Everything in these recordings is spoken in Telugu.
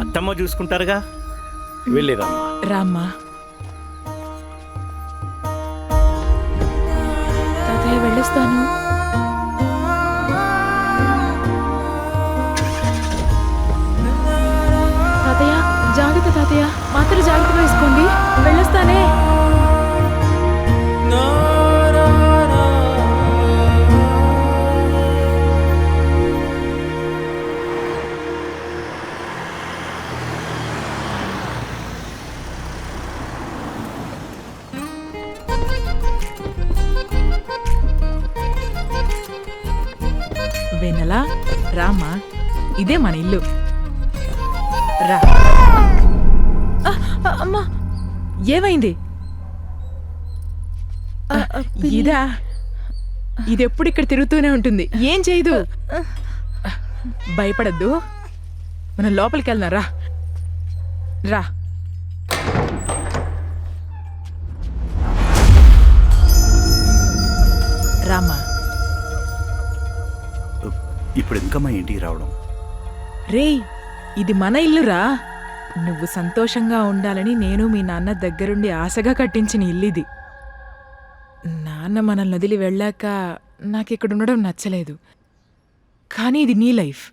అత్తమ్మ చూసుకుంటారుగా, వెళ్ళిరమ్మా. రామ్మా. తాతయ్య వెళ్ళొస్తాను. తాతయ్య జాగ్రత్త, తాతయ్య మాత్రం జాగ్రత్తగా వేసుకోండి. వెళ్ళొస్తానే. వెన్నెలా రామ్మా, ఇదే మన ఇల్లు. రా. అమ్మా, ఏమైంది? ఇదా? ఇది ఎప్పుడు ఇక్కడ తిరుగుతూనే ఉంటుంది, ఏం చేయదు. భయపడద్దు, మనం లోపలికి వెళ్దాం. రా రా. రామ్మా. ఇప్పుడు ఎందుకమ్మా ఇంటికి రావడం? రేయ్, ఇది మన ఇల్లురా. నువ్వు సంతోషంగా ఉండాలని నేను మీ నాన్న దగ్గరుండి ఆశగా కట్టించిన ఇల్లిది. నాన్న మనల్ని వదిలి వెళ్ళాక నాకిక్కడ ఉండడం నచ్చలేదు. కానీ ఇది నీ లైఫ్,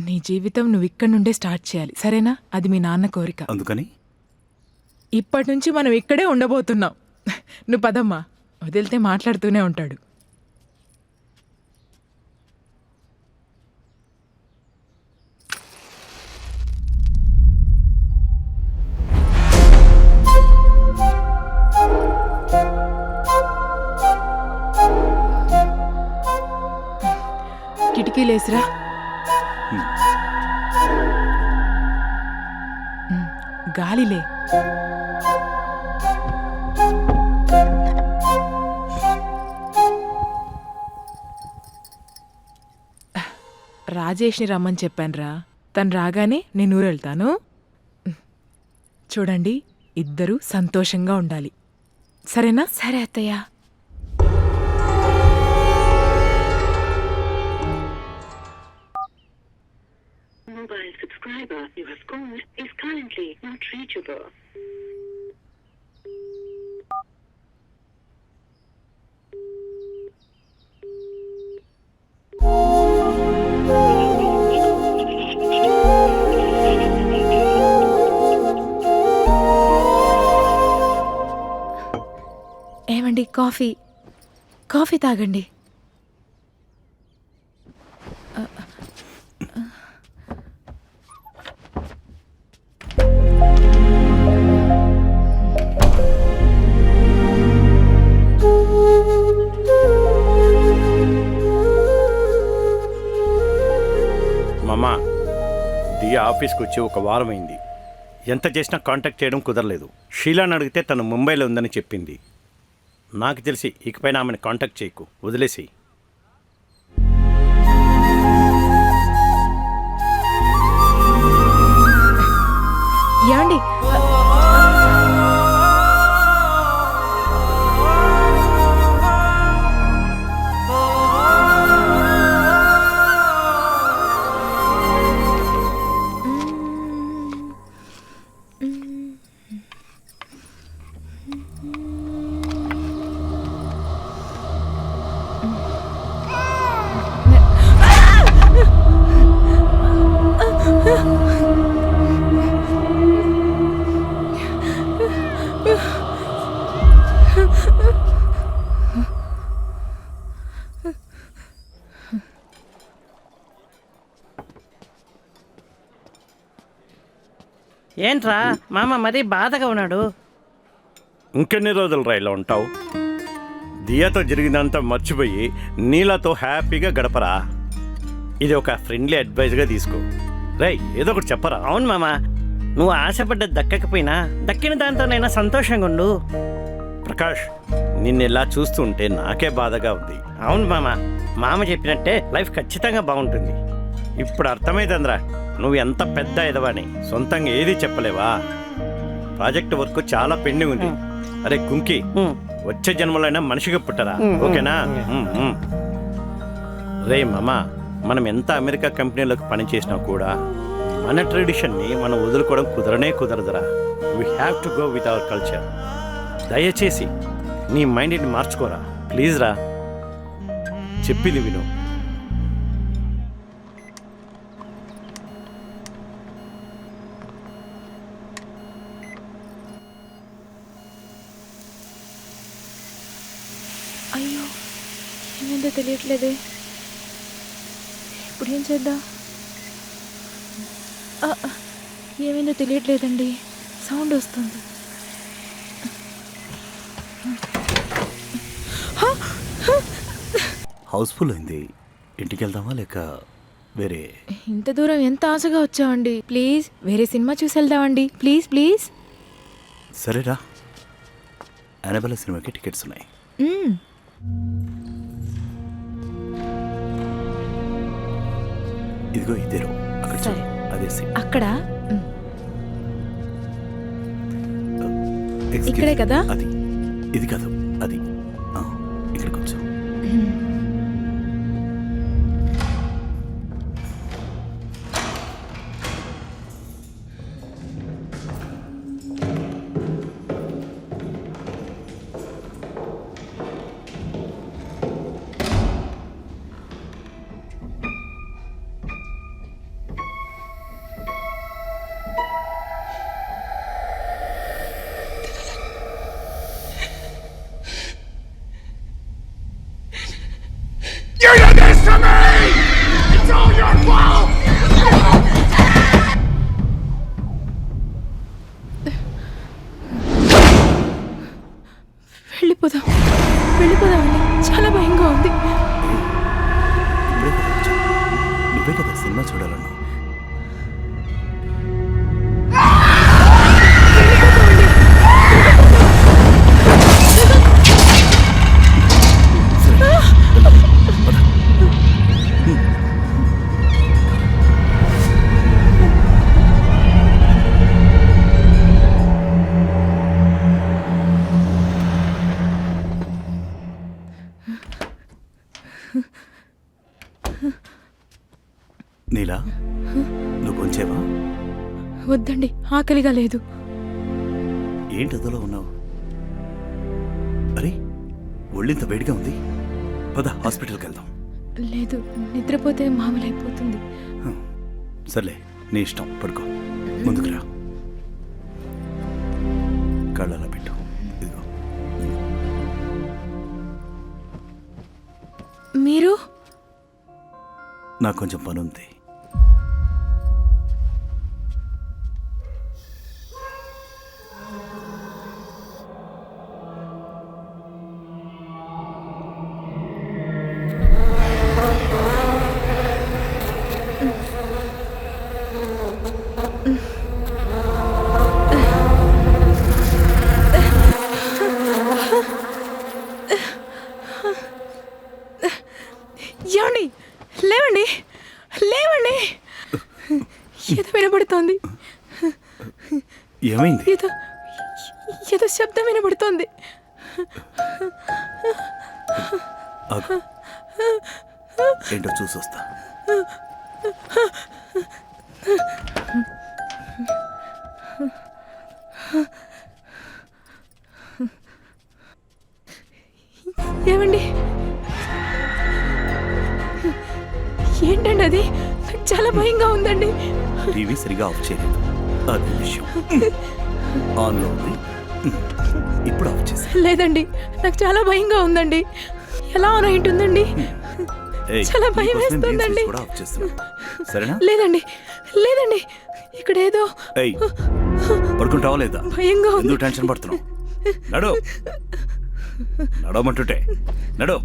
నీ జీవితం నువ్వు ఇక్కడి నుండే స్టార్ట్ చేయాలి, సరేనా? అది మీ నాన్న కోరిక. అందుకని ఇప్పటి నుంచి మనం ఇక్కడే ఉండబోతున్నాం. నువ్వు పదమ్మా, వదిలితే మాట్లాడుతూనే ఉంటాడు. కిటికీలేసిరా. గాలిలే. రాజేష్ని రమ్మని చెప్పానురా. తను రాగానే నేను ఊరెళ్తాను. చూడండి, ఇద్దరూ సంతోషంగా ఉండాలి, సరేనా? సరే అత్తయ్య. Mobile subscriber you have called is currently not reachable. ఏమండి, కాఫీ కాఫీ తాగండి. మామా, దియా ఆఫీస్కి వచ్చి ఒక వారం అయింది. ఎంత చేసినా కాంటాక్ట్ చేయడం కుదరలేదు. షీలాని అడిగితే తను ముంబైలో ఉందని చెప్పింది. నాకు తెలిసి ఇకపైన ఆమెను కాంటాక్ట్ చేయకు, వదిలేసి. ఏమండి, ఏంట్రా మామ మరీ బాధగా ఉన్నాడు? ఇంకెన్ని రోజులు రా ఇలా ఉంటావు? దియాతో జరిగినంత మర్చిపోయి నీళ్ళతో హ్యాపీగా గడపరా. ఇది ఒక ఫ్రెండ్లీ అడ్వైజ్గా తీసుకో. రై, ఏదో ఒకటి చెప్పరా. అవును మామ, నువ్వు ఆశపడ్డది దక్కకపోయినా దక్కిన దాంతోనైనా సంతోషంగా ఉండు. ప్రకాష్, నిన్ను ఇలా చూస్తుంటే నాకే బాధగా ఉంది. అవును మామ, మామ చెప్పినట్టే లైఫ్ ఖచ్చితంగా బాగుంటుంది. ఇప్పుడు అర్థమైందిరా నువ్వు ఎంత పెద్ద ఎదవని. సొంతంగా ఏది చెప్పలేవా? ప్రాజెక్ట్ వర్క్ చాలా పెండింగ్ ఉంది. అరే కుంకి, వచ్చే జన్మలైనా మనిషిగా పుట్టరా, ఓకేనా? రే మామ, మనం ఎంత అమెరికా కంపెనీలకు పనిచేసినా కూడా మన ట్రెడిషన్ని మనం వదులుకోవడం కుదరదురా. We have to go with our culture. దయచేసి నీ మైండ్ని మార్చుకోరా ప్లీజ్ రా, చెప్పింది విను. అయ్యో ఏమైందో తెలియట్లేదే. ఇప్పుడు ఏం చేద్దాం? ఏమైందో తెలియట్లేదండి, సౌండ్ వస్తుంది. హౌస్ఫుల్ అయింది. ఇంటికి వెళ్దామా లేక వేరే? ఇంత దూరం ఎంత ఆశగా వచ్చామండి. ప్లీజ్ వేరే సినిమా చూసి వెళ్దామండి. Please please. సరేరా, అనబెల సినిమాకి టికెట్స్ ఉన్నాయి. ఇదిగో ఇదేరో అక్కడ చూడు, అదే సీట్. అక్కడ Excuse ఇక్కడే me, కదా? అది ఇది కాదు, అది ఇక్కడ కొంచెం. వెళ్ళిపోదామండి, చాలా భయంగా ఉంది. ఇప్పుడే కదా వచ్చావు. నువ్వే కదా సినిమా చూడాలన్నా. నీలా, నువ్వు కొంచేవా? వద్దండి, ఆకలిగా లేదు. ఏంటి అదోలో ఉన్నావు? అరే, ఒళ్ళింత వేడిగా ఉంది. పద హాస్పిటల్కి వెళ్దాం. లేదు, నిద్రపోతే మామూలు అయిపోతుంది. సర్లే, నీ ఇష్టం, పడుకో. ముందుకు రా, కళ్ళలా పెట్టు. ఇదిగో. మీరు? నాకు కొంచెం పని ఉంది. ఏమండి, లేవండి లేవండి, ఏదో వినబడుతోంది. ఏమైంది? ఏదో ఏదో శబ్దం వినబడుతోంది. ఆగు. ఏంటో చూసొస్తా. ఏమండి, ఏంటండి అది? నాకు చాలా భయంగా ఉందండి. టీవీ సరిగా ఆఫ్ చేయలేదు, అది విషయం. ఆన్లో ఉంది, ఇప్పుడు ఆఫ్ చేసి. లేదండి, నాకు చాలా భయంగా ఉందండి. ఎలా ఆన్ అయి ఉంటుందండి? చాలా భయం వేస్తుందండి. కూడా ఆఫ్ చేస్తున్నా, సరేనా? లేదండి లేదండి, ఇక్కడ ఏదో ఏయ్, పడుకుంటావా లేదా? భయంగా ఉంది. ఎందుకు టెన్షన్ పడుతున్నావు? నడు, నడవమంటుంటే నడు.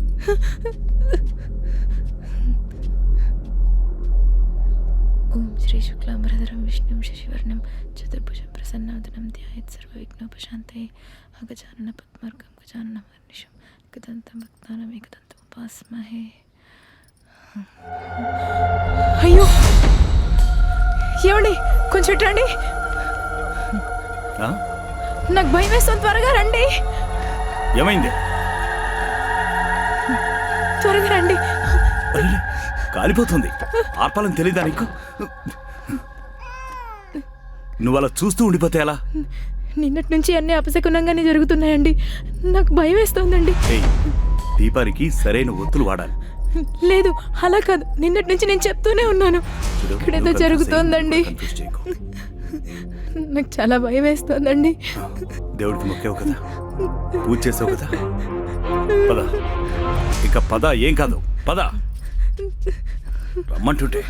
ఓం శ్రీ శుక్లాంబరధరం విష్ణుం శశివర్ణం చతుర్భుజం ప్రసన్నవదనం ధ్యాయేత్ సర్వవిఘ్నోపశాంతయే అగజానన పద్మార్గం గజాననం వర్నిషం ఏకదంతం భక్తానం ఏకదంతం ఉపాస్మహే. అయ్యో, ఏమండి, కొంచెం రండి. ఆ? నాకు భయం వేస్తుంది, త్వరగా రండి. ఏమైంది? త్వరగా రండి. అరే, కాలిపోతుంది. ఆర్పాలని తెలీదా నీకు? నువ్వు అలా చూస్తూ ఉండిపోతే ఎలా? నిన్నటి నుంచి అన్నీ అపశకునంగానే జరుగుతున్నాయండి. నాకు భయం వేస్తోందండి. ఏయ్, దీపానికి సరైన ఒత్తులు వాడాలి. లేదు, అలా కాదు. నిన్నటి నుంచి నేను చెప్తూనే ఉన్నాను, చూడు, ఇక్కడేదో నువ్వు జరుగుతోందండి. కన్ఫ్యూజ్ చేయకు. నాకు చాలా భయం వేస్తోందండి. దేవుడికి మొక్కావు కదా, పూజ చేసావు కదా, పద ఇక పద. ఏం కాదు, పద రమ్మంటుంటే.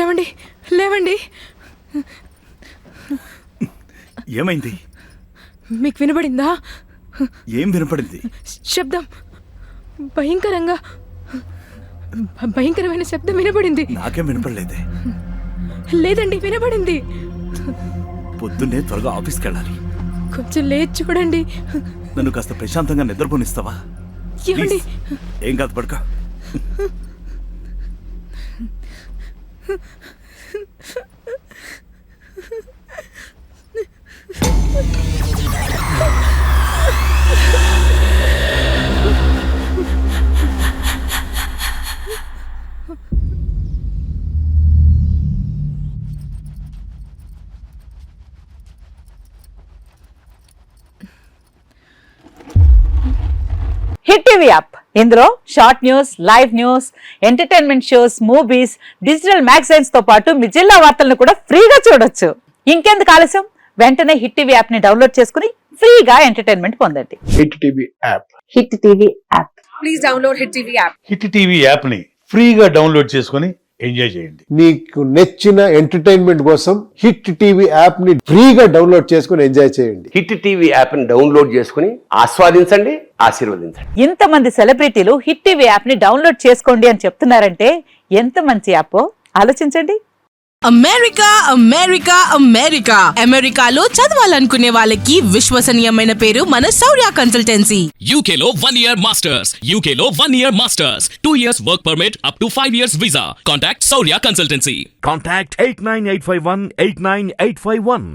ఏమండి, లేవండి. ఏమైంది? మీకు వినబడిందా? ఏం వినపడింది? శబ్దం భయంకరమైన శబ్దం వినబడింది. నాకేం వినపడలేదే. లేదండి, వినబడింది. పొద్దున్నే త్వరగా ఆఫీస్కి వెళ్ళాలి. కొంచెం లేచి చూడండి. నన్ను కాస్త ప్రశాంతంగా నిద్రపోనిస్తావా? ఏమండి, ప్లీజ్. ఏం కాదు, పడుకో. హిట్ టీవీ యాప్, ఇందులో short news, live news, entertainment shows, movies, digital magazines తో పాటు మీ జిల్లా వార్తలను కూడా ఫ్రీగా చూడొచ్చు. ఇంకెందుకు ఆలస్యం, వెంటనే హిట్ టీవీ యాప్ ని డౌన్లోడ్ చేసుకుని ఫ్రీగా ఎంటర్టైన్మెంట్ పొందండి. Hit TV app. Hit TV app. Please download hit TV app. Hit TV app ని ఫ్రీగా డౌన్లోడ్ చేసుకొని ఎంజాయ్ చేయండి. మీకు నచ్చిన ఎంటర్టైన్మెంట్ కోసం హిట్ టీవీ యాప్ ని ఫ్రీగా డౌన్లోడ్ చేసుకుని ఎంజాయ్ చేయండి. హిట్ టీవీ యాప్ ని డౌన్లోడ్ చేసుకుని ఆస్వాదించండి, ఆశీర్వదించండి. ఇంతమంది సెలబ్రిటీలు హిట్ టీవీ యాప్ ని డౌన్లోడ్ చేసుకోండి అని చెప్తున్నారంటే ఎంత మంచి యాప్ ఆలోచించండి. అమెరికా అమెరికా అమెరికా అమెరికాలో చదవాలనుకునే వాళ్ళకి విశ్వసనీయమైన పేరు మన శౌర్య కన్సల్టెన్సీ. UK లో 1 year masters, UK లో 1 year masters, 2 years work permit up to 5 years visa. Contact Saurya Consultancy. Contact 89851 89851.